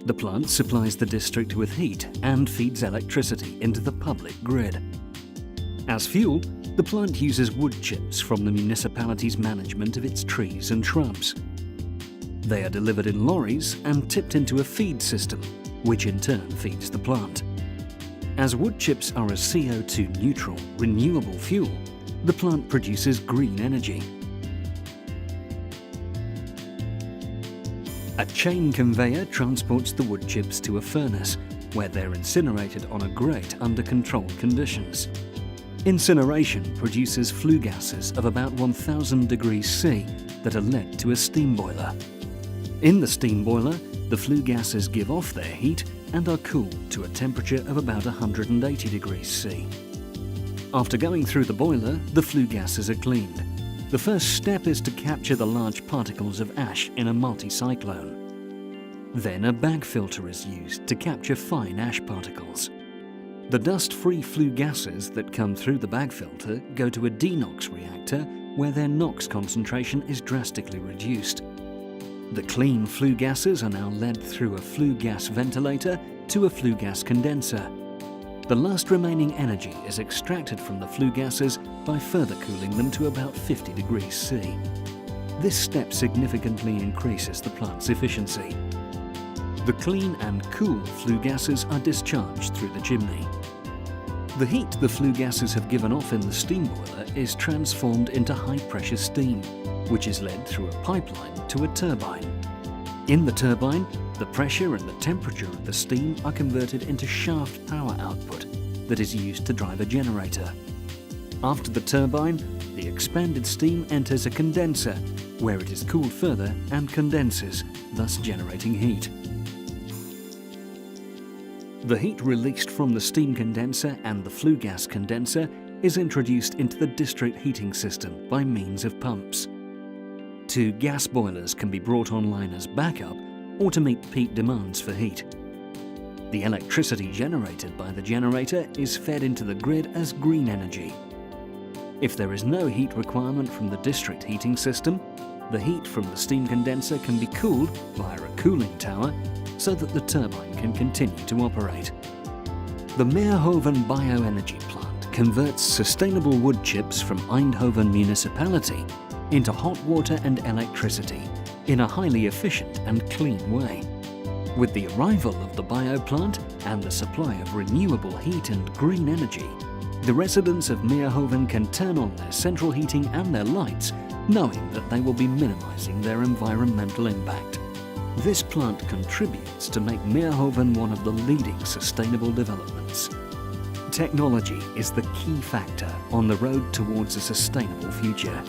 The plant supplies the district with heat and feeds electricity into the public grid. As fuel, the plant uses wood chips from the municipality's management of its trees and shrubs. They are delivered in lorries and tipped into a feed system, which in turn feeds the plant. As wood chips are a CO2 neutral, renewable fuel, the plant produces green energy. A chain conveyor transports the wood chips to a furnace, where they're incinerated on a grate under controlled conditions. Incineration produces flue gases of about 1000 degrees C that are led to a steam boiler. In the steam boiler, the flue gases give off their heat and are cooled to a temperature of about 180 degrees C. After going through the boiler, the flue gases are cleaned. The first step is to capture the large particles of ash in a multi-cyclone. Then a bag filter is used to capture fine ash particles. The dust-free flue gases that come through the bag filter go to a denox reactor where their NOx concentration is drastically reduced. The clean flue gases are now led through a flue gas ventilator to a flue gas condenser. The last remaining energy is extracted from the flue gases by further cooling them to about 50 degrees C. This step significantly increases the plant's efficiency. The clean and cool flue gases are discharged through the chimney. The heat the flue gases have given off in the steam boiler is transformed into high-pressure steam, which is led through a pipeline to a turbine. In the turbine, the pressure and the temperature of the steam are converted into shaft power output that is used to drive a generator. After the turbine, the expanded steam enters a condenser, where it is cooled further and condenses, thus generating heat. The heat released from the steam condenser and the flue gas condenser is introduced into the district heating system by means of pumps. 2 gas boilers can be brought online as backup or to meet peak demands for heat. The electricity generated by the generator is fed into the grid as green energy. If there is no heat requirement from the district heating system, the heat from the steam condenser can be cooled via a cooling tower so that the turbine can continue to operate. The Meerhoven bioenergy plant converts sustainable wood chips from Eindhoven municipality into hot water and electricity in a highly efficient and clean way. With the arrival of the bioplant and the supply of renewable heat and green energy, the residents of Meerhoven can turn on their central heating and their lights, knowing that they will be minimizing their environmental impact. This plant contributes to make Meerhoven one of the leading sustainable developments. Technology is the key factor on the road towards a sustainable future.